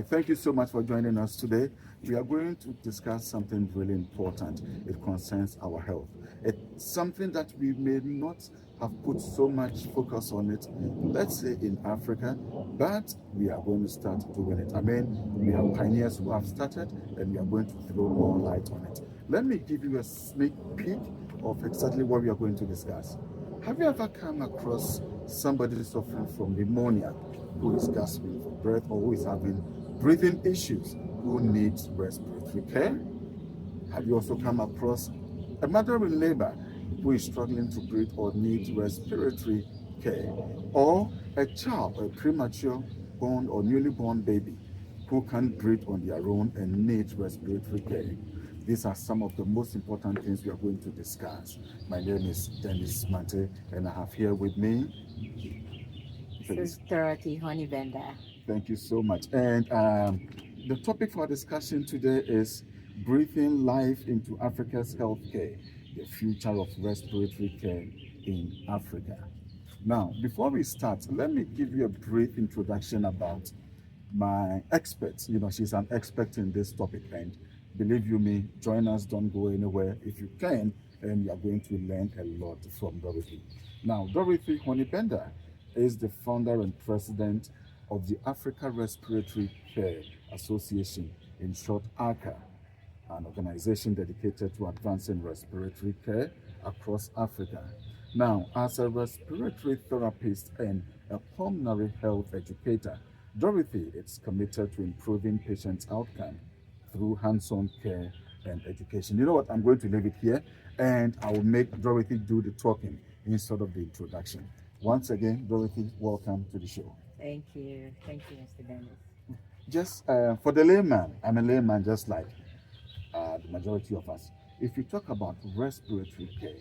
Thank you so much for joining us today. We are going to discuss something really important. It concerns our health. It's something that we may not have put so much focus on it, let's say in Africa, but we are going to start doing it. I mean, we have pioneers who have started, and we are going to throw more light on it. Let me give you a sneak peek of exactly what we are going to discuss. Have you ever come across somebody suffering from pneumonia who is gasping for breath or who is having breathing issues who needs respiratory care? Have you also come across a mother in labor who is struggling to breathe or needs respiratory care? Or a child, a premature born or newly born baby who can't breathe on their own and needs respiratory care? These are some of the most important things we are going to discuss. My name is Dennis Mante, and I have here with me... This is Dorothy Honny. Thank you so much. And the topic for our discussion today is breathing life into Africa's healthcare, the future of respiratory care in Africa. Now, before we start, let me give you a brief introduction about my expert. You know, she's an expert in this topic, and believe you me, join us, don't go anywhere if you can, and you are going to learn a lot from Dorothy. Now, Dorothy Honey is the founder and president of the Africa Respiratory Care Association, in short ARCA, an organization dedicated to advancing respiratory care across Africa. Now, as a respiratory therapist and a pulmonary health educator, Dorothy is committed to improving patients' outcome through hands-on care and education. You know what? I'm going to leave it here, and I will make Dorothy do the talking instead of the introduction. Once again, Dorothy, welcome to the show. Thank you. Thank you, Mr. Dennis. Just for the layman, I'm a layman just like the majority of us. If you talk about respiratory care,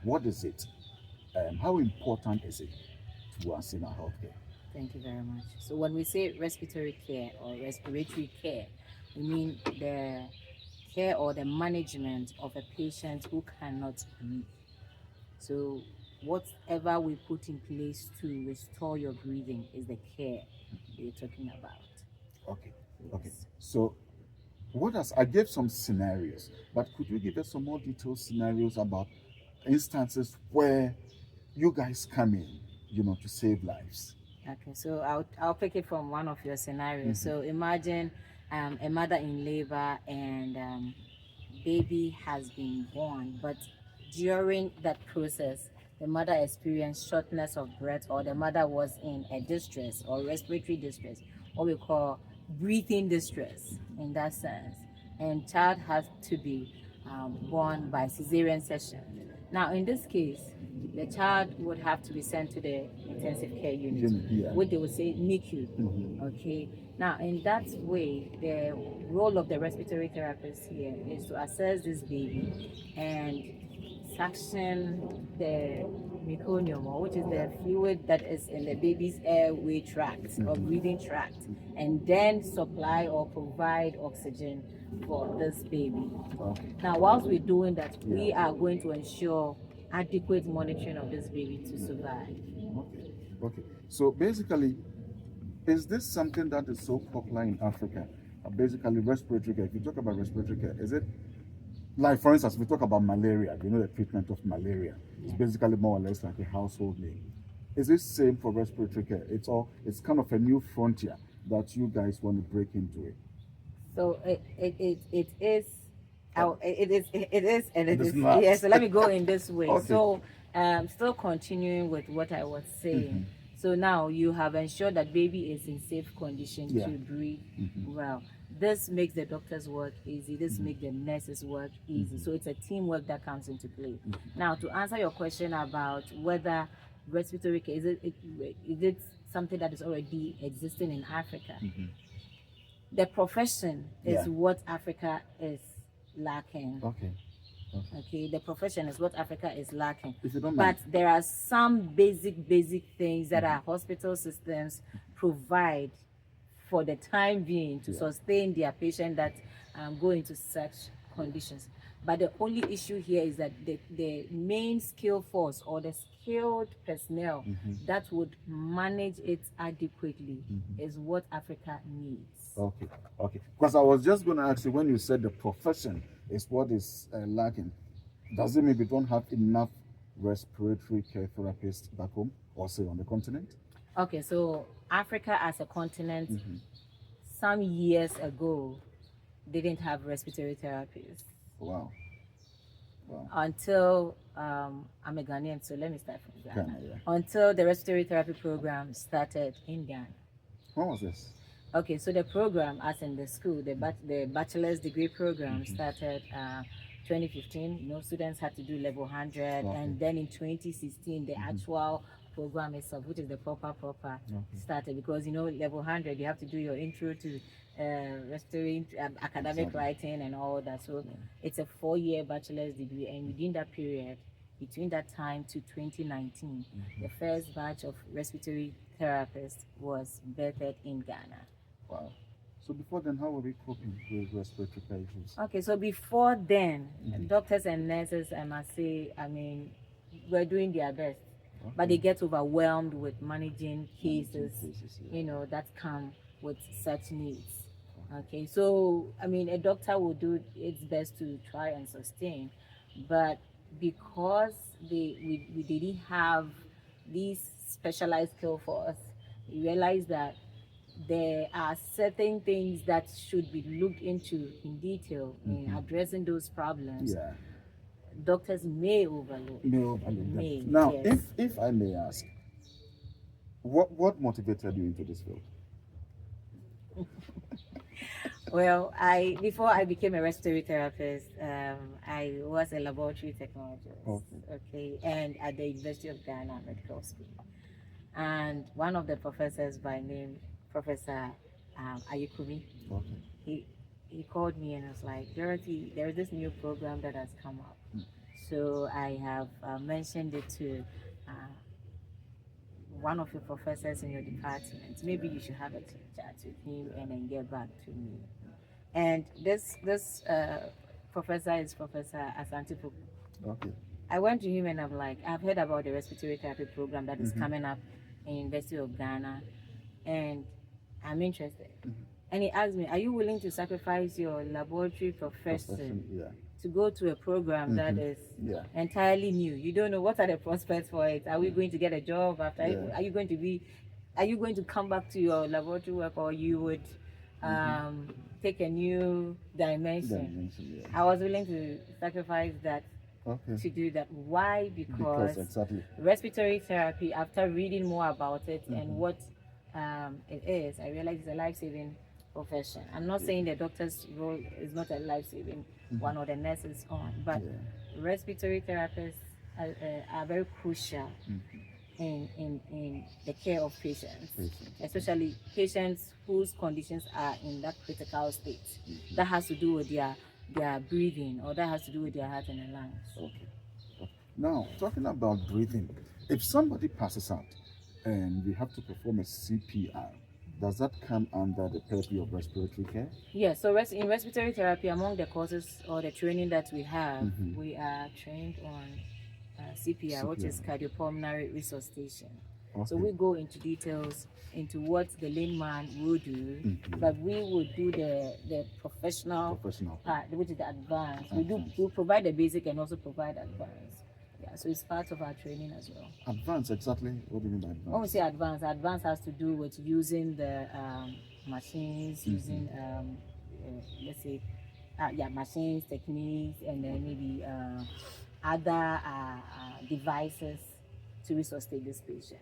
what is it? How important is it to us in our healthcare? Thank you very much. So when we say respiratory care or respiratory care, we mean the care or the management of a patient who cannot breathe. So whatever we put in place to restore your breathing is the care we're talking about. Okay. Yes. Okay. So I gave some scenarios, but could you give us some more detailed scenarios about instances where you guys come in, to save lives? Okay, so I'll pick it from one of your scenarios. So imagine a mother in labor and baby has been born, but during that process, the mother experienced shortness of breath, or the mother was in a distress or respiratory distress, what we call breathing distress in that sense, and child has to be born by cesarean section. Now, in this case, the child would have to be sent to the intensive care unit, which they would say NICU. Okay. Now, in that way, the role of the respiratory therapist here is to assess this baby and suction the meconium, which is the fluid that is in the baby's airway tract or breathing tract, and then supply or provide oxygen for this baby. Okay. Now, whilst we're doing that, we are going to ensure adequate monitoring of this baby to survive. Okay. Okay. So basically, is this something that is so popular in Africa? Basically, respiratory care. If you talk about respiratory care, is it like, for instance, we talk about malaria? The treatment of malaria. It's basically more or less like a household name. Is this same for respiratory care? It's kind of a new frontier that you guys want to break into it. So it is. It is, and it is. Not. Yeah. So let me go in this way. Okay. So, still continuing with what I was saying. So now you have ensured that baby is in safe condition to breathe well. This makes the doctor's work easy. This makes the nurses' work easy. So it's a teamwork that comes into play. Now, to answer your question about whether respiratory care is it something that is already existing in Africa, the profession is what Africa is lacking. Okay, the profession is what Africa is lacking. But there are some basic things that our hospital systems provide for the time being to sustain their patient that go into such conditions. But the only issue here is that the main skill force or the skilled personnel that would manage it adequately is what Africa needs. Okay, okay. Because I was just going to ask you, when you said the profession is what is lacking, does it mean we don't have enough respiratory care therapists back home or say on the continent? Okay, so Africa as a continent, Mm-hmm. some years ago, didn't have respiratory therapists Wow, wow. until I'm a Ghanaian, so let me start from Ghana. Ghana, yeah. Until the respiratory therapy program started in Ghana. When was this? Okay, so the program, as in the school, the bachelor's degree program Mm-hmm. started 2015. You know, students had to do level 100, Okay. and then in 2016, the actual program itself, which is the proper Okay. started, because you know level 100 you have to do your intro to respiratory academic Exactly. writing and all that. So it's a 4-year bachelor's degree, and within that period, between that time to 2019, the first batch of respiratory therapists was birthed in Ghana. Wow. So before then, how were we coping with respiratory care issues? Okay, so before then, doctors and nurses, I must say, I mean, were doing their best, but they get overwhelmed with managing cases, you know, that come with such needs. Okay, so I mean, a doctor will do its best to try and sustain, but because we didn't have these specialized skill for us, we realized that there are certain things that should be looked into in detail in addressing those problems. Yeah. Doctors may overlook. May overlook May, that. Now, yes. if I may ask, what motivated you into this field? Well, I before I became a respiratory therapist, I was a laboratory technologist. Okay, and at the University of Ghana Medical School, and one of the professors by name Professor Ayukumi, he called me and was like, Dorothy, there is this new program that has come up. So I have mentioned it to one of your professors in your department. Maybe you should have a chat with him and then get back to me. And this professor is Professor Asante Poku. Okay. I went to him and I'm like, I've heard about the respiratory therapy program that is coming up in University of Ghana, and I'm interested. And he asked me, are you willing to sacrifice your laboratory profession to go to a program that is entirely new? You don't know what are the prospects for it. Are we going to get a job after? Are you going to come back to your laboratory work, or you would take a new dimension? I was willing to sacrifice that to do that. Why? Because respiratory therapy, after reading more about it and what it is, I realized it's a life-saving profession. I'm not saying the doctor's role is not a life-saving one or the nurse's on, but respiratory therapists are very crucial in the care of patients, especially patients whose conditions are in that critical state. That has to do with their breathing, or that has to do with their heart and their lungs. Okay. Now, talking about breathing, if somebody passes out and we have to perform a CPR, does that come under the purview of respiratory care? Yes, so in respiratory therapy, among the courses or the training that we have, we are trained on CPR, which is cardiopulmonary resuscitation. So we go into details into what the layman will do, but we will do the professional part, which is the advanced. We provide the basic and also provide advanced. Yeah, so it's part of our training as well. Advanced, exactly. What do you mean by advanced? When we say advanced has to do with using the machines, using let's say machines, techniques, and then maybe other devices to resuscitate this patient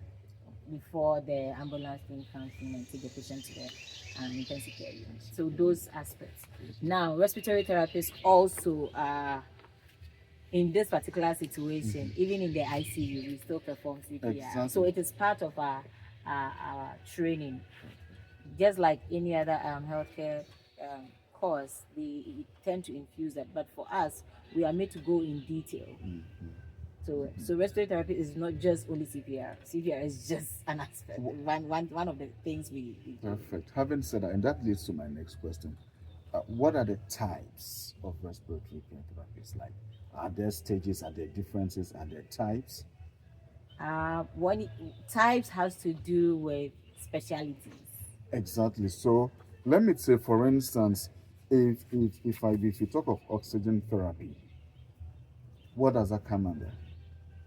before the ambulance team comes in and take the patient to the intensive care unit. So those aspects. Now, respiratory therapists also in this particular situation, even in the ICU, we still perform CPR. Exactly. So it is part of our training, just like any other healthcare course. We tend to infuse that, but for us, we are made to go in detail. So respiratory therapy is not just only CPR. CPR is just an aspect, one of the things we do. Perfect. Having said that, and that leads to my next question. What are the types of respiratory care therapies like? Are there stages? Are there differences? Are there types? Types has to do with specialties. Exactly. So let me say, for instance, if you talk of oxygen therapy, what does that come under?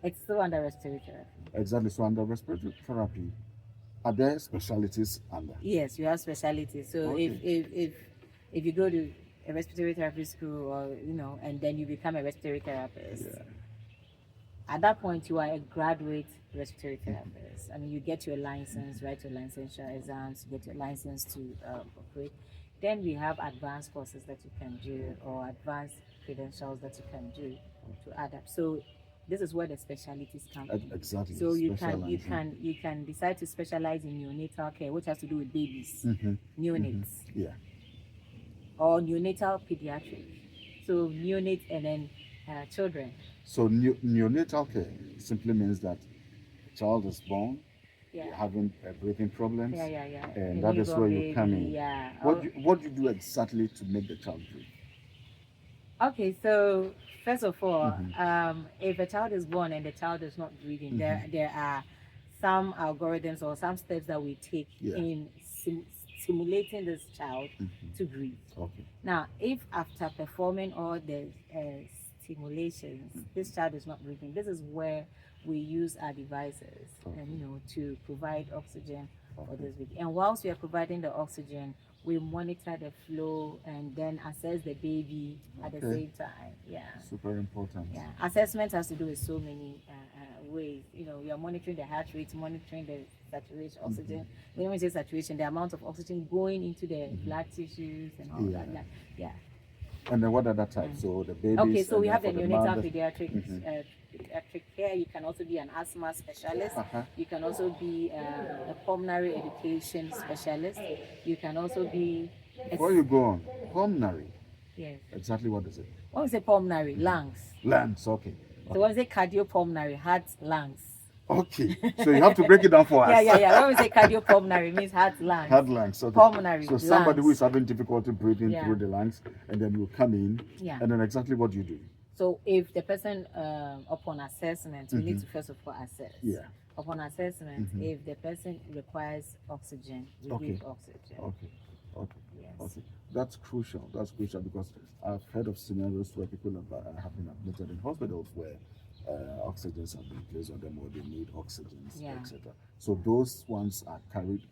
It's still under respiratory therapy. Exactly. So under respiratory therapy, are there specialties under? Yes, you have specialties. So Okay. if you go to a respiratory therapy school, or and then you become a respiratory therapist, Yeah. at that point you are a graduate respiratory therapist. I mean, you get your license, write your licensure exams, you get your license to operate. Then we have advanced courses that you can do, or advanced credentials that you can do to add up. So this is where the specialties come in. Exactly. So you Specializing. can decide to specialize in neonatal care, which has to do with babies, Mhm. neonates, Yeah. or neonatal pediatric. So neonate and then children. So neonatal care simply means that a child is born, Yeah. you're having breathing problems, Yeah. and A that is where newborn you come baby, in. yeah. What do you do exactly to make the child breathe? Okay, so first of all, Mhm. if a child is born and the child is not breathing, Mhm. there are some algorithms or some steps that we take Yeah. in stimulating this child Mhm. to breathe. Okay. Now, if after performing all the stimulations, this child is not breathing, this is where we use our devices, and to provide oxygen for this baby. And whilst we are providing the oxygen, we monitor the flow and then assess the baby at the Okay. same time. Yeah. Super important. Yeah. Assessment has to do with so many ways. We are monitoring the heart rate, monitoring the saturation, oxygen. When we say saturation, the amount of oxygen going into the blood tissues and all that. Like, yeah. And then what other types? So the babies. Okay, so and we then have the for neonatal mothers. pediatric Mhm. pediatric care. You can also be an asthma specialist. Uh-huh. You can also be a pulmonary education specialist. You can also be Before you go on, pulmonary. yes. Exactly what is it? When we say pulmonary, lungs. Lungs. Okay. So when we say cardiopulmonary, heart, lungs. Okay. So you have to break it down for us. Yeah. When we say cardiopulmonary, means heart, lungs. Heart lungs. Okay. Pulmonary, So somebody who lungs. is having difficulty breathing Yeah. through the lungs, and then you come in, Yeah. and then exactly what you do. So if the person, upon assessment, we need to first of all assess. Yeah. Upon assessment, if the person requires oxygen, we give oxygen. Okay. Yes. Okay. That's crucial. That's crucial because I've heard of scenarios where people have been admitted in hospitals where oxygens have been placed on them or they need oxygens, Yeah. etc. So those ones are carried.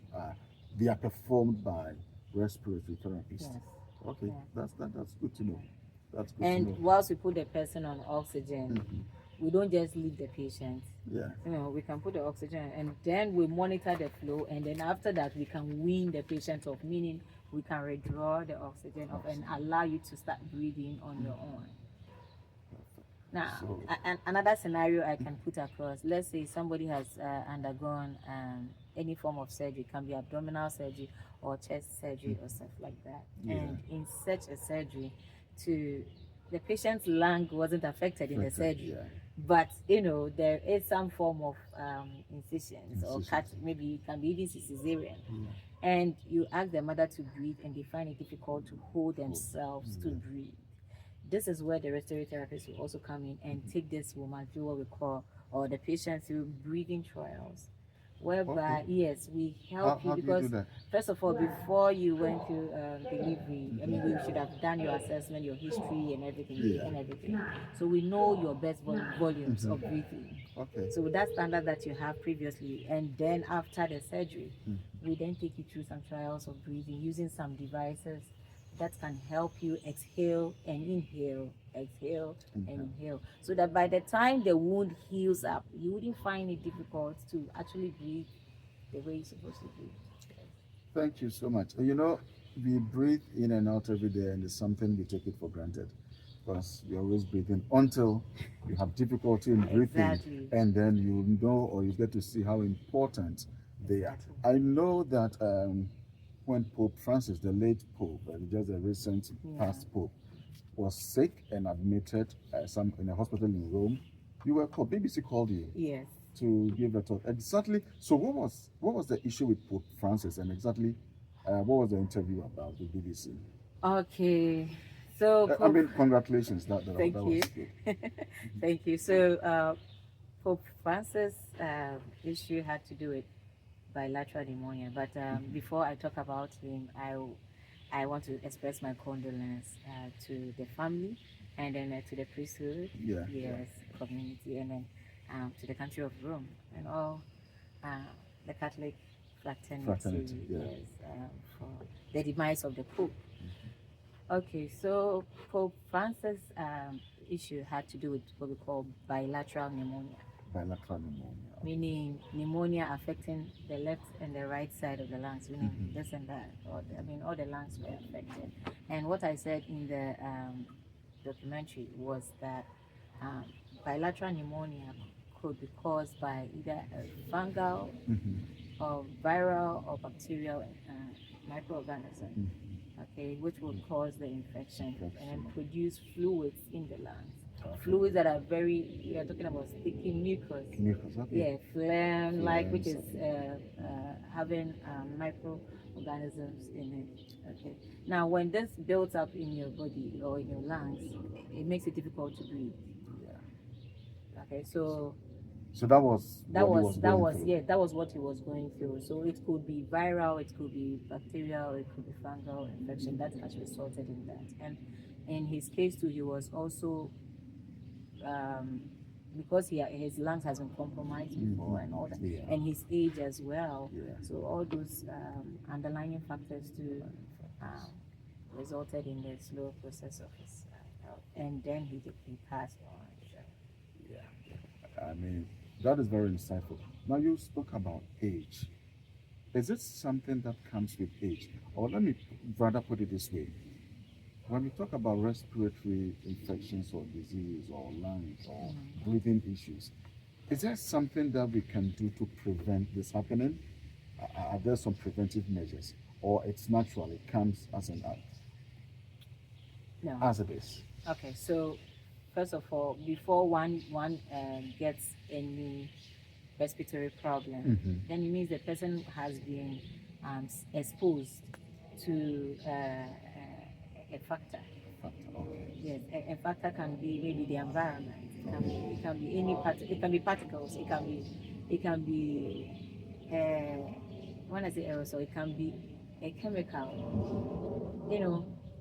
They are performed by respiratory therapists. Yes. Okay. Yeah. That's good to know. That's good to And know. whilst we put the person on oxygen, we don't just leave the patient. Yeah. We can put the oxygen and then we monitor the flow, and then after that we can wean the patient off, meaning we can withdraw the oxygen off and allow you to start breathing on your own. Now, So- another scenario I can put across, let's say somebody has undergone any form of surgery, it can be abdominal surgery or chest surgery or stuff like that. Yeah. And in such a surgery, the patient's lung wasn't affected in the surgery, Yeah. but there is some form of incisions or cut, Incisions. maybe it can be even cesarean. And you ask the mother to breathe and they find it difficult to hold themselves to breathe. This is where the respiratory therapist will also come in and take this woman through what we call, or the patient through breathing trials, whereby yes, we help How you do you because do that? first of all, before you went through delivery, I mean, we should have done your assessment, your history, and everything. So we know your best volumes of breathing. Okay. So with that standard that you have previously, and then after the surgery, we then take you through some trials of breathing using some devices that can help you exhale and inhale, so that by the time the wound heals up, you wouldn't find it difficult to actually breathe the way you're supposed to breathe. Thank you so much. We breathe in and out every day, and it's something we take it for granted because you're always breathing until you have difficulty in breathing, Exactly. and then you know or you get to see how important they are. Exactly. I know that when Pope Francis, the late Pope, just a recent past Pope, was sick and admitted in a hospital in Rome, you were called. BBC called you. Yes. To give a talk. Exactly. So what was the issue with Pope Francis, and exactly what was the interview about with BBC? Okay. So I mean, congratulations. That Thank was you. good. Thank you. So Pope Francis' issue had to do with bilateral pneumonia. But before I talk about him, I want to express my condolence to the family, and then to the priesthood, Yeah. yes, community, and then to the country of Rome and all the Catholic fraternity, yeah. yes, for the demise of the Pope. Okay, so Pope Francis' issue had to do with what we call bilateral pneumonia, Bilateral pneumonia. meaning pneumonia affecting the left and the right side of the lungs, meaning this and that, all the lungs were affected. And what I said in the documentary was that bilateral pneumonia could be caused by either a fungal or viral or bacterial microorganism, okay, which will cause the infection and produce fluids in the lungs. Fluids that are we are talking about sticky mucus. Yeah, phlegm, like, which is having microorganisms in it. Okay. Now, when this builds up in your body or in your lungs, it makes it difficult to breathe. Yeah. Okay, so that was what he was going through. So it could be viral, it could be bacterial, it could be fungal infection that has resulted in that. And in his case too, he was also because his lungs has been compromised before and all that, and his age as well. So all those underlying factors too resulted in the slow process of his health, and then he passed on. I mean, that is very insightful. Now, you spoke about age. Is it something that comes with age? Or let me rather put it this way. When we talk about respiratory infections or disease or lungs or breathing issues, is there something that we can do to prevent this happening? Are there some preventive measures? Or it's natural, it comes as an act? No. As it is. Okay, so first of all, before one gets any respiratory problem, then it means the person has been exposed to a factor. Yes, a factor can be maybe the environment. It can be any part. It can be particles. It can be when I say aerosol, it can be a chemical.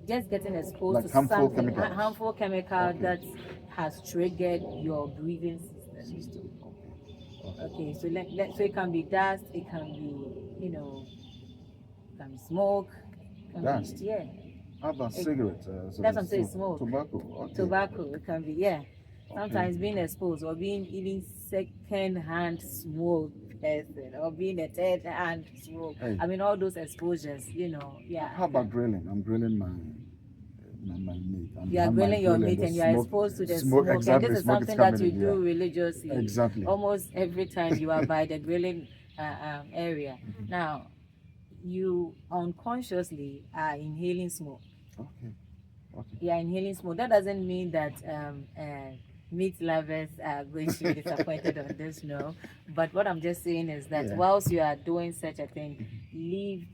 Just getting exposed to something harmful chemical that has triggered your breathing system. Okay, so so it can be dust. It can be it can be smoke. Dust. Yeah. How about cigarettes? That's what I'm saying, smoke. Tobacco. Okay. Tobacco, it can be, sometimes being exposed or being even second-hand smoke person or being a third-hand smoke. Hey. I mean, all those exposures, How about grilling? I'm grilling my meat. You are grilling your meat and you are exposed to the smoke. Exactly, and this is something that you do religiously. Exactly. Almost every time you are by the grilling area. Now, you unconsciously are inhaling smoke. Okay. You are inhaling smoke. That doesn't mean that meat lovers are going to be disappointed on this, no. But what I'm just saying is that whilst you are doing such a thing, leave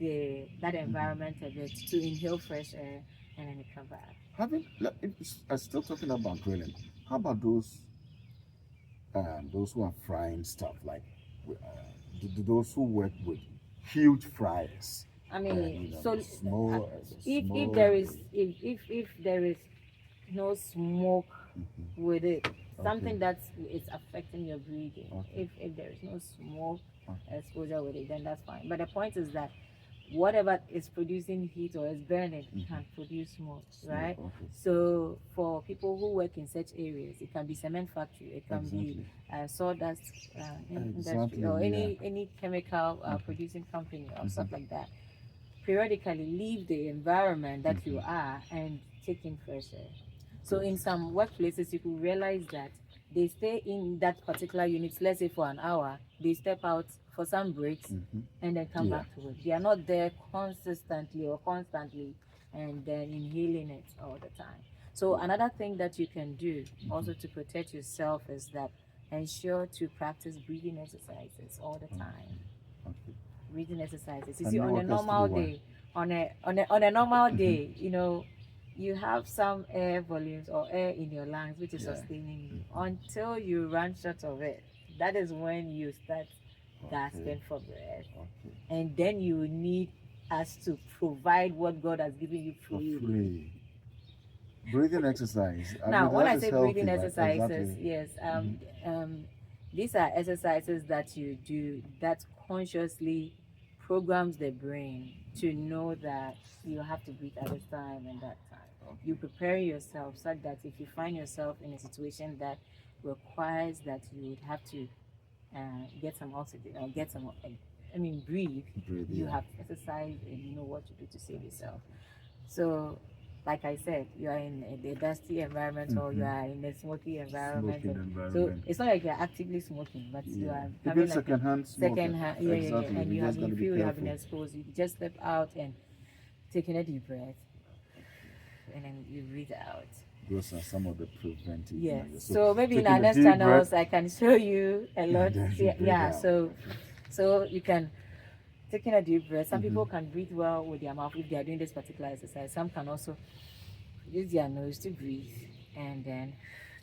that environment a bit to inhale fresh air and then come back. I'm still talking about grilling. How about those who are frying stuff, like those who work with huge fryers? I mean, so if there is no smoke with it, something that is affecting your breathing. If there is no smoke exposure with it, then that's fine. But the point is that whatever is producing heat or is burning can produce smoke, right? So for people who work in such areas, it can be cement factory, it can be sawdust industry, or any chemical producing company or stuff like that. Periodically leave the environment that you are and take in fresh air. So in some workplaces, you could realize that they stay in that particular unit, let's say for an hour, they step out for some breaks and then come back to work. They are not there consistently or constantly and then inhaling it all the time. So another thing that you can do also to protect yourself is that ensure to practice breathing exercises all the time. Breathing exercises. You see, on a normal day, on a normal day, you have some air volumes or air in your lungs which is sustaining you until you run short of it. That is when you start gasping for breath, and then you need us to provide what God has given you For freely. free. Breathing exercise. Now, when I that say is healthy, breathing right? exercises, Exactly. yes, these are exercises that you do that consciously programs the brain to know that you have to breathe at this time and that time. You prepare yourself so that if you find yourself in a situation that requires that you would have to get some oxygen or get some, breathe, Breathe, you yeah. have exercise and you know what to do to save yourself. So, like I said, you are in a dusty environment or you are in a smoky environment. Smoking So environment. it's not like you're actively smoking, but you Yeah. are Even having like secondhand smoking. second hand, yeah, Exactly. and We you just have gotta you be feel you have been careful. exposed. You just step out and taking a deep breath, and then you breathe out. Those are some of the preventive Yes. measures. So maybe in taking our a next deep channels, breath I can show you a lot. and then you breathe Yeah. out. So you can taking a deep breath. Some Mhm. people can breathe well with their mouth if they are doing this particular exercise. Some can also use their nose to breathe, and then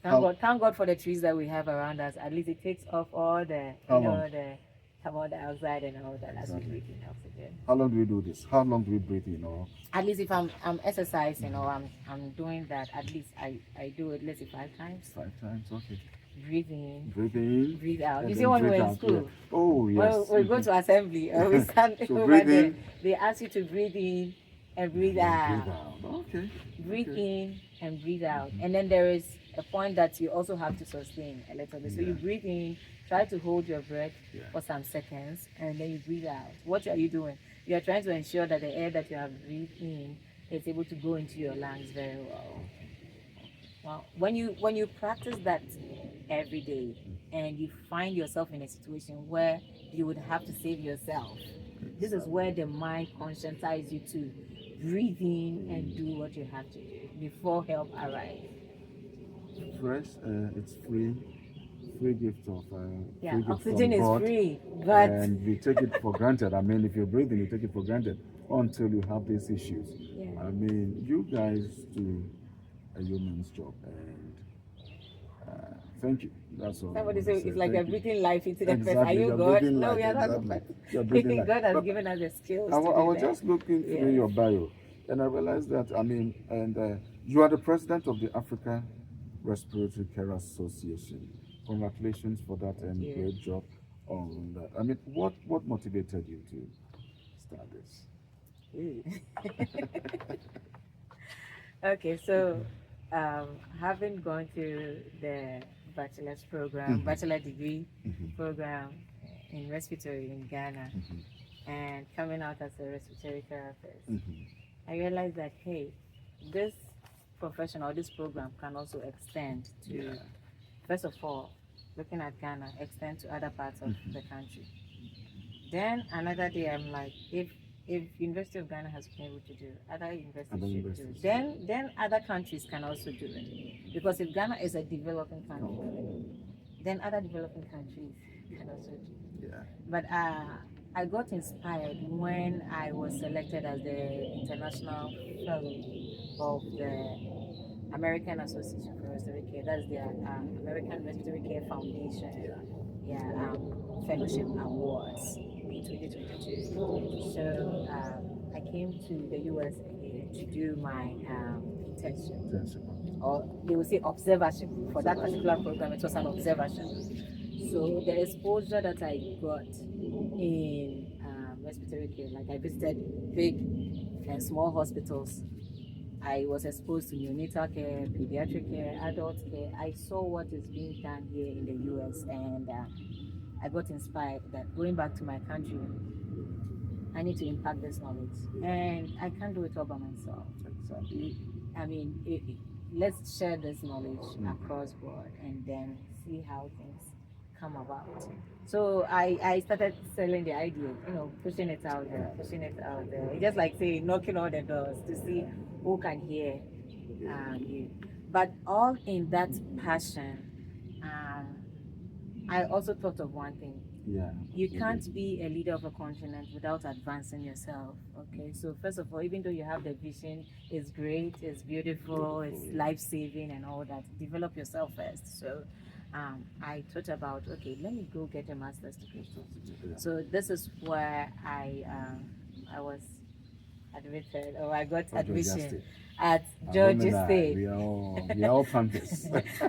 thank God for the trees that we have around us. At least it takes off all the the carbon dioxide and all that as we breathe in oxygen. How long do we do this? How long do we breathe in? Or At least if I'm exercising or I'm doing that, at least I do it let's say 5 times. 5 times? Okay. Breathe in, Breathe in. breathe out. And You see then when we breathe were in out, school, yeah. Oh yes. when we go to assembly or we stand So over breathe there, in. they ask you to breathe in and breathe and out. breathe out. Okay. Breathe Okay. in and breathe out. And then there is a point that you also have to sustain a little bit. So you Yeah. breathe in, try to hold your breath Yeah. for some seconds, and then you breathe out. What are you doing? You are trying to ensure that the air that you have breathed in is able to go into your lungs very well. Well, when you practice that every day and you find yourself in a situation where you would have to save yourself, this is where the mind conscientizes you to breathe in and do what you have to do before help arrives. Fresh. It's free. Free gift of Yeah, free gift oxygen from is God. free, but And we take it for granted. I mean, if you're breathing, you take it for granted until you have these issues. yeah. I mean, you guys do a human's job, and thank you. That's all. Somebody I say want to it's say. like you're Thank you. breathing life into the person. Are Exactly. you You're God? breathing No, life. we are not. Exactly. But You're breathing life. God has But given us the skills I to do was that. just looking through Yes. your bio, and I realized that, I mean, and you are the president of the Africa Respiratory Care Association. Congratulations for that, and you. great job on that. I mean, what motivated you to start this? Okay, so having gone through the bachelor's program, bachelor degree program in respiratory in Ghana, and coming out as a respiratory therapist, I realized that hey, this profession or this program can also extend to, first of all, looking at Ghana, extend to other parts of the country. Then another day, I'm like, if University of Ghana has been able to do, other universities should do. Then other countries can also do it, because if Ghana is a developing country, then other developing countries can also do. Yeah. But I got inspired when I was selected as the international fellow of the American Association for Respiratory Care. That's the American Respiratory Care Foundation. Yeah, fellowship awards in 2022. So I came to the US again to do my internship, or they will say observership for that particular program. It was an observership. So the exposure that I got in respiratory care, like I visited big and small hospitals. I was exposed to neonatal care, pediatric care, adult care. I saw what is being done here in the US, and I got inspired that going back to my country, I need to impact this knowledge. And I can't do it all by myself. Exactly. I mean, let's share this knowledge across board and then see how things come about. So I started selling the idea, pushing it out there, pushing it out there. It's just like say knocking on the doors to see who can hear you. But all in that passion, I also thought of one thing. Yeah. You can't be a leader of a continent without advancing yourself. Okay, so first of all, even though you have the vision, it's great, it's beautiful, it's life-saving and all that, develop yourself first. So I thought about, okay, let me go get a master's degree. So this is where I was admitted, or I got From Georgia admission State. at And Georgia women are- State. we are all panthers.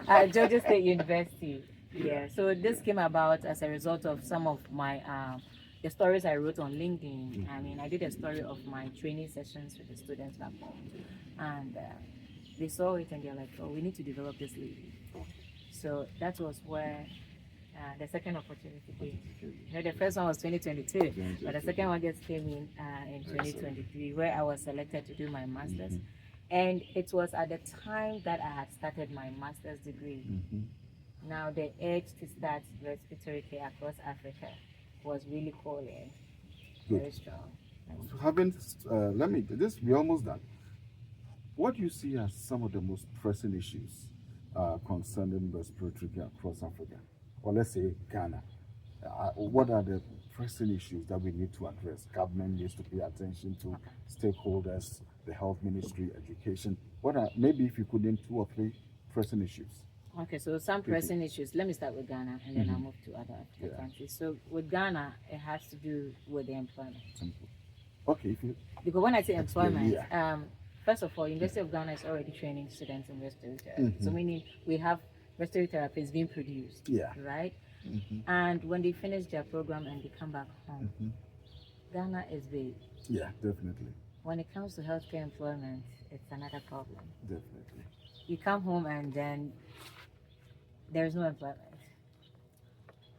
At Georgia State University. Yeah. So this came about as a result of some of my the stories I wrote on LinkedIn. I mean, I did a story of my training sessions with the students back home, and they saw it and they're like, "Oh, we need to develop this lady." So that was where the second opportunity came. You know, the first one was 2022, but the second one just came in 2023, where I was selected to do my master's. And it was at the time that I had started my master's degree. Now the urge to start respiratory care across Africa was really calling, very strong. We're almost done. What do you see as some of the most pressing issues concerning respiratory care across Africa? Or let's say Ghana. What are the pressing issues that we need to address? Government needs to pay attention to, stakeholders, the health ministry, education. What are, maybe if you could name 2 or 3 pressing issues? Okay, so some pressing issues. Let me start with Ghana and then I'll move to other African countries. So with Ghana, it has to do with the employment. Okay, because when I say employment, first of all, University of Ghana is already training students in respiratory therapy. So meaning we have respiratory therapists being produced, right? And when they finish their program and they come back home, Ghana is big. Yeah, definitely. When it comes to healthcare employment, it's another problem. Definitely. You come home and then there is no employment.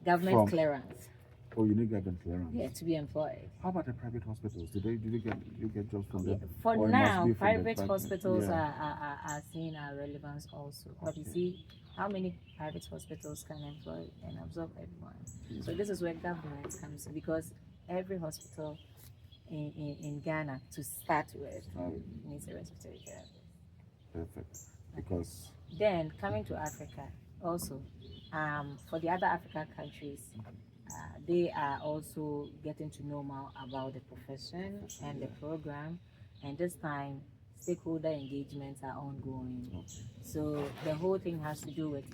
Government clearance. Oh, you need government clearance. Yeah, to be employed. How about the private hospitals? Did you get jobs from them? For now, private hospitals are seeing our relevance also. But you see, how many private hospitals can employ and absorb everyone? So this is where government comes in, because every hospital in Ghana, to start with, needs a respiratory therapist. Perfect. Because then coming to Africa also, for the other African countries, they are also getting to know more about the profession and the program, and this time stakeholder engagements are ongoing. So the whole thing has to do with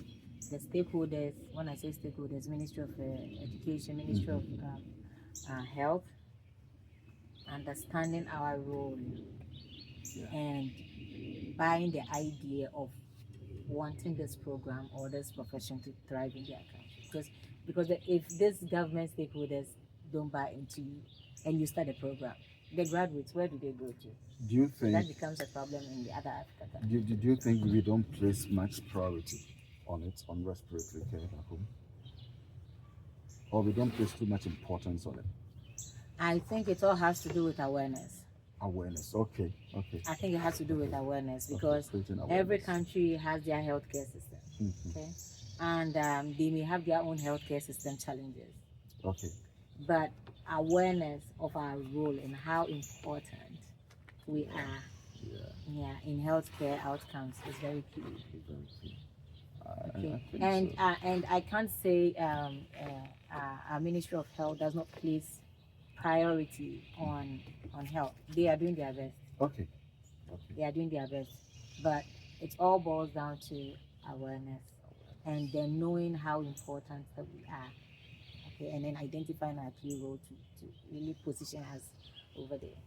the stakeholders. When I say stakeholders, Ministry of Education, Ministry of Health, understanding our role and buying the idea of wanting this program or this profession to thrive in their country. Because if these government stakeholders don't buy into you and you start a program, the graduates, where do they go to? Do you think that becomes a problem in the other African countries? Do you think we don't place much priority on respiratory care at home? Or we don't place too much importance on it? I think it all has to do with awareness. Awareness, okay. I think it has to do with awareness, because every country has their healthcare system, okay? And they may have their own healthcare system challenges. Okay. But awareness of our role and how important we are in healthcare outcomes is very key. Okay. And I can't say our Ministry of Health does not place priority on health. They are doing their best. Okay. They are doing their best, but it all boils down to awareness and then knowing how important that we are. Okay, and then identifying our key role to really position us over there.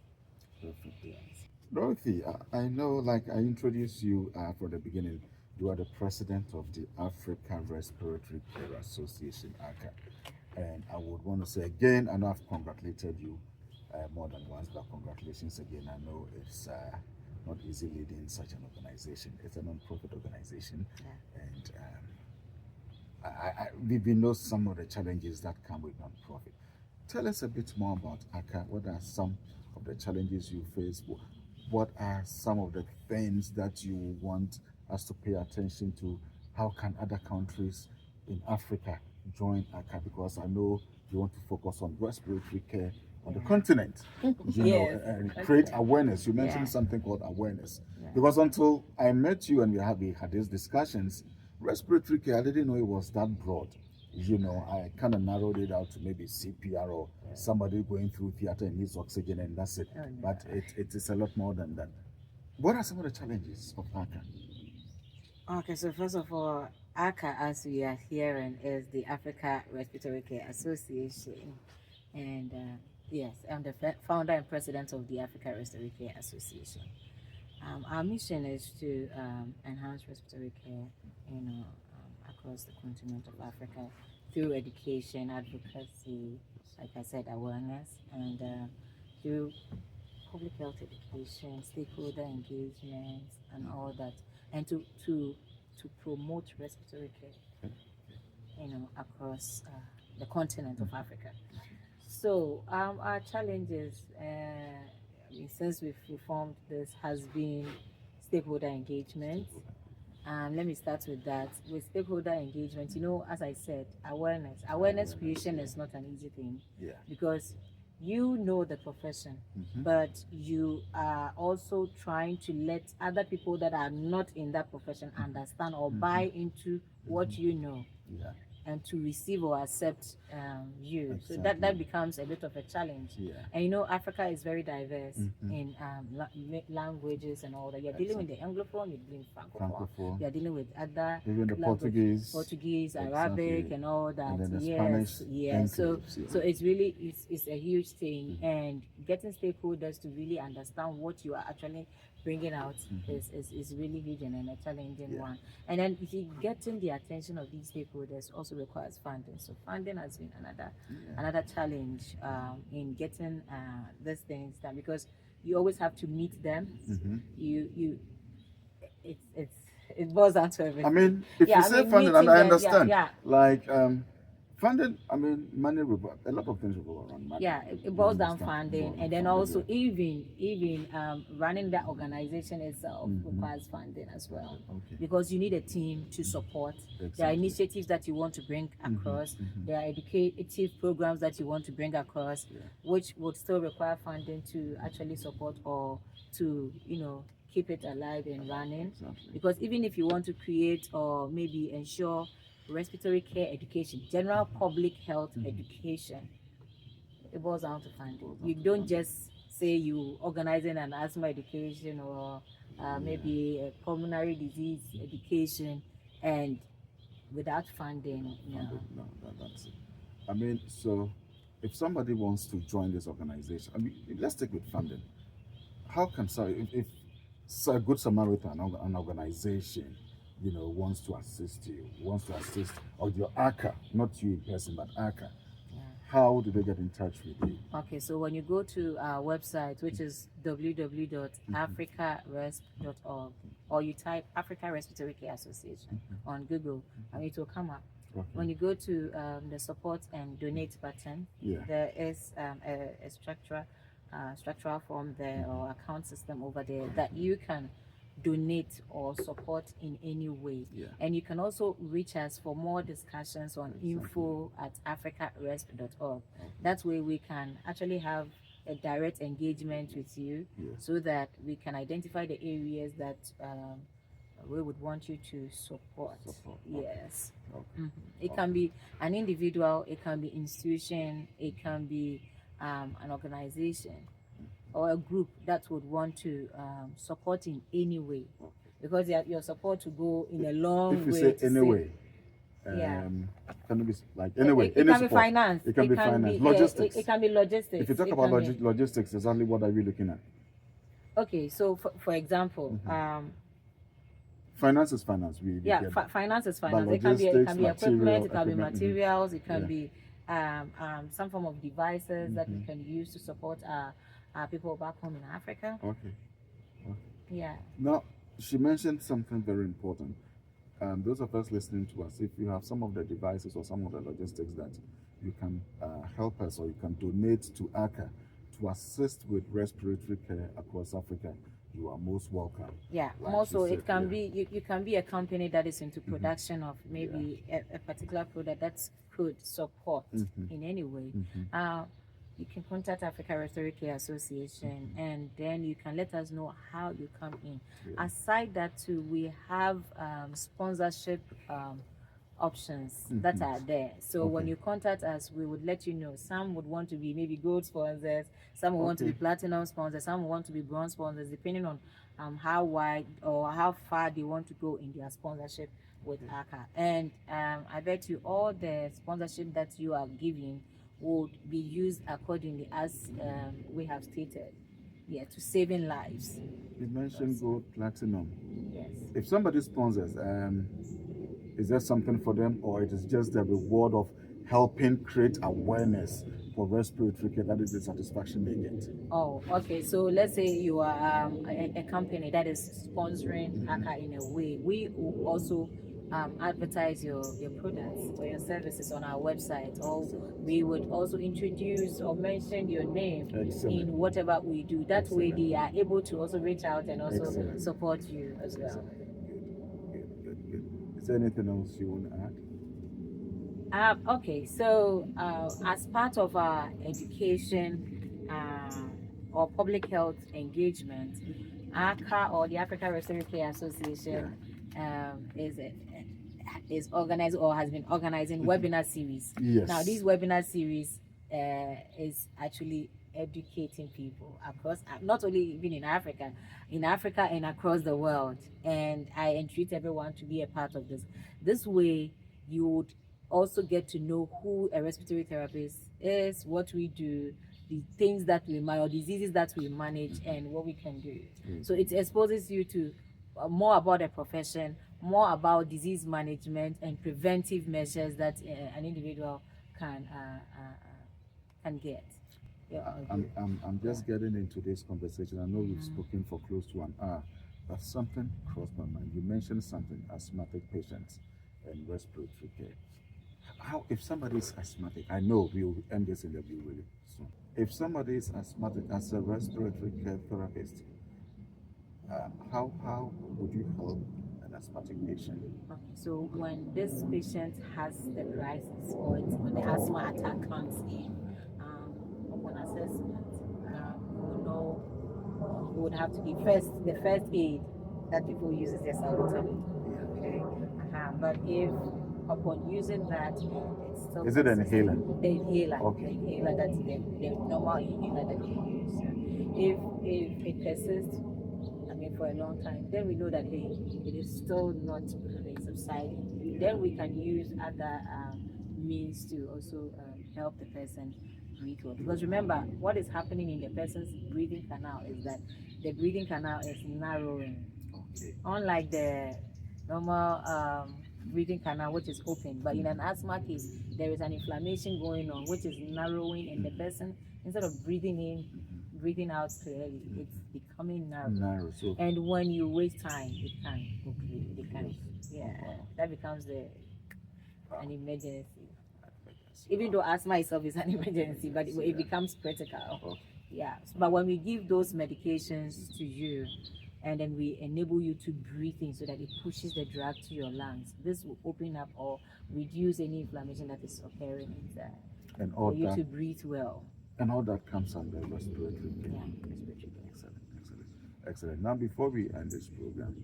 Perfect. Yes. Dorothy, I know, like I introduced you from the beginning, you are the president of the Africa Respiratory Care Association, ARCA. And I would want to say again, I know I've congratulated you more than once, but congratulations again. I know it's not easy leading such an organization. It's a non-profit organization. And we know some of the challenges that come with non-profit. Tell us a bit more about ARCA. What are some of the challenges you face? What are some of the things that you want us to pay attention to? How can other countries in Africa join ARCA? Because I know you want to focus on respiratory care on the continent, you know, and create awareness. You mentioned something called awareness. Because until I met you and we had these discussions, respiratory care, I didn't know it was that broad. You know, I kind of narrowed it out to maybe CPR or somebody going through theater and needs oxygen and that's it. But it is a lot more than that. What are some of the challenges of ARCA? Okay, so first of all, ARCA, as we are hearing, is the Africa Respiratory Care Association. And Yes, I'm the founder and president of the Africa Respiratory Care Association. Our mission is to enhance respiratory care, across the continent of Africa through education, advocacy, like I said, awareness, and through public health education, stakeholder engagement, and all that, and to promote respiratory care, across the continent of Africa. So our challenges, since we've formed this, has been stakeholder engagement. Let me start with that. With stakeholder engagement, as I said, awareness. Awareness creation is not an easy thing, Yeah. because you know the profession, but you are also trying to let other people that are not in that profession understand or buy into what you know. Yeah. And to receive or accept you. Exactly. So that becomes a bit of a challenge. Yeah. And Africa is very diverse in languages and all that. You're dealing with the Anglophone, you're dealing with Francophone, you're dealing with other even the Portuguese, Arabic, and all that. And then the yes, Spanish yeah. So it's really it's a huge thing, and getting stakeholders to really understand what you are actually bringing out is really huge and a challenging one. And then getting the attention of these stakeholders also requires funding. So funding has been another challenge in getting these things done, because you always have to meet them. It boils down to everything. I mean, if you say funding, and I understand, like funding, I mean, money, a lot of things revolve around money. Yeah, it boils down funding, and then also even running that organization itself requires funding as well. Okay. Because you need a team to support. There are initiatives that you want to bring across. There are educative programs that you want to bring across, which would still require funding to actually support or to keep it alive and running. Exactly. Because even if you want to create or maybe ensure respiratory care education, general public health education, it boils down to funding. You don't just say you organizing an asthma education or maybe a pulmonary disease education and without funding. No, that's it. I mean, so if somebody wants to join this organization, I mean, let's take with funding. How can if a Good Samaritan, an organization, wants to assist or your ARCA, not you in person, but ARCA, how do they get in touch with you? Okay, so when you go to our website, which is www.africaresp.org, or you type Africa Respiratory Care Association on Google, and it will come up. Okay. When you go to the support and donate button, there is a structural form there or account system over there that you can donate or support in any way. And you can also reach us for more discussions on info@africaresp.org. That way we can actually have a direct engagement with you, so that we can identify the areas that we would want you to support. Yes. Okay. It can be an individual, it can be institution, it can be an organization or a group that would want to support in any way, because your support will go in a long way. If you say any way, can it be like anyway? It can be finance. It can be finance. Logistics. It can be logistics. If you talk about logistics, exactly what are we looking at? Okay, so for example, finance is finance. Finance is finance. It can be equipment. It can be materials. It can be some form of devices that we can use to support our people back home in Africa. Okay. Yeah. Now, she mentioned something very important. Those of us listening to us, if you have some of the devices or some of the logistics that you can help us or you can donate to ARCA to assist with respiratory care across Africa, you are most welcome. Yeah. Like also, it can be you can be a company that is into production of maybe a particular product that could support in any way. You can contact Africa Respiratory Care Association, and then you can let us know how you come in. Aside that too, we have sponsorship options that are there. So when you contact us, we would let you know. Some would want to be maybe gold sponsors, some would want to be platinum sponsors, some would want to be bronze sponsors, depending on how wide or how far they want to go in their sponsorship with ARCA. And I bet you all the sponsorship that you are giving would be used accordingly as we have stated. Yeah, to saving lives. You mentioned gold platinum. Yes. If somebody sponsors, is there something for them, or it is just the reward of helping create awareness for respiratory care? That is the satisfaction they get. Oh, okay. So let's say you are a company that is sponsoring ARCA in a way. We will also advertise your products or your services on our website, or we would also introduce or mention your name in whatever we do. That way, they are able to also reach out and also support you as well. Good. Is there anything else you want to add? Okay, so as part of our education or public health engagement, ARCA, or the Africa Respiratory Care Association, is organized or has been organizing webinar series. Yes. Now, this webinar series is actually educating people across, not only even in Africa and across the world. And I entreat everyone to be a part of this. This way, you would also get to know who a respiratory therapist is, what we do, the things that we manage, or diseases that we manage, and what we can do. So it exposes you to more about the profession, more about disease management and preventive measures that an individual can get. I'm just getting into this conversation. I know we've spoken for close to an hour, but something crossed my mind. You mentioned something, asthmatic patients and respiratory care. How, if somebody is asthmatic, I know we will end this interview really soon. If somebody is asthmatic as a respiratory care therapist, how would you help an asthmatic patient? Okay, so when this patient has the crisis, or when the asthma attack comes in, upon assessment, we know we would have to give the first aid that people use is the salbutamol. Okay, but if upon using that, it's still is it an inhaler? The inhaler, okay. The inhaler, that's the normal inhaler that you use. If it persists, for a long time, then we know that it is still not subsiding. Then we can use other means to also help the person breathe well. Because remember, what is happening in the person's breathing canal is that the breathing canal is narrowing. Okay. Unlike the normal breathing canal, which is open. But in an asthma case, there is an inflammation going on, which is narrowing, and the person, instead of breathing in, breathing out clearly, it's becoming narrow. So, and when you waste time, it can that becomes an emergency. Even though asthma itself is an emergency, but it becomes critical. Yeah. But when we give those medications to you, and then we enable you to breathe in so that it pushes the drug to your lungs, this will open up or reduce any inflammation that is occurring inside, and all for you that, to breathe well. And all that comes under respiratory care. Yeah. Excellent. Now, before we end this program,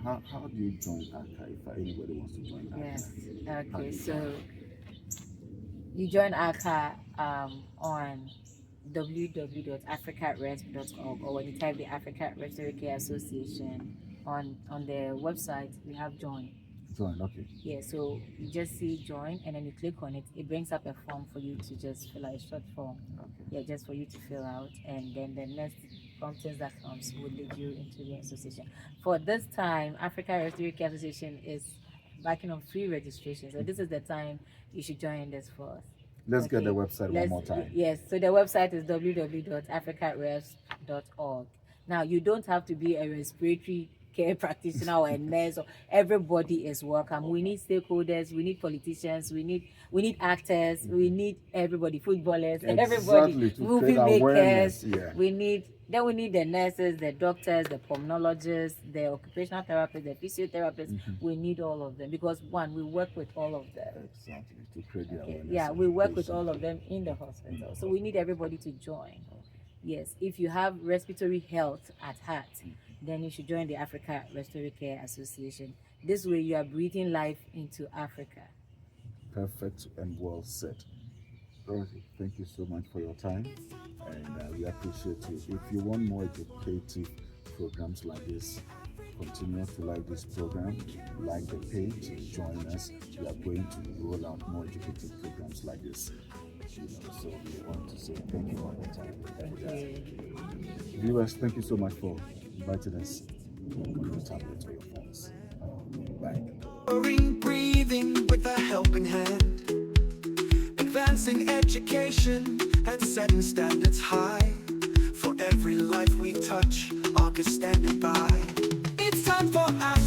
how do you join ARCA if anybody wants to join ARCA? Yes. Okay. So you join ARCA on www.africaresp.org, or when you type the Africa Respiratory Care Association on the website, we have join. Okay. Yeah, so you just see join, and then you click on it. It brings up a form for you to just fill out, a short form. Okay. Yeah, just for you to fill out, and then the next promptings that comes will lead you into the association. For this time, Africa Respiratory Care Association is backing on free registration, so this is the time you should join this for us. Let's get the website one more time. Yes, so the website is www.africaresp.org. Now, you don't have to be a respiratory care practitioner or a nurse, or everybody is welcome. We need stakeholders, we need politicians, we need actors, we need everybody, footballers, everybody, movie makers. Yeah. We need the nurses, the doctors, the pulmonologists, the occupational therapists, the physiotherapists. We need all of them, because one, we work with all of them. Exactly, to create the awareness. Yeah, we work with all of them in the hospital, so we need everybody to join. Yes, if you have respiratory health at heart, then you should join the Africa Respiratory Care Association. This way you are breathing life into Africa. Perfect and well said. Dorothy, thank you so much for your time, and we appreciate you. If you want more educative programs like this, continue to like this program, like the page, join us. We are going to roll out more educative programs like this. So we want to say thank you one more time. Thank you. Viewers, thank you so much for inviting us on your tablet or your phones. Bye. Breathing with a helping hand, advancing education and setting standards high. For every life we touch, ARCA standing by. It's time for Africa.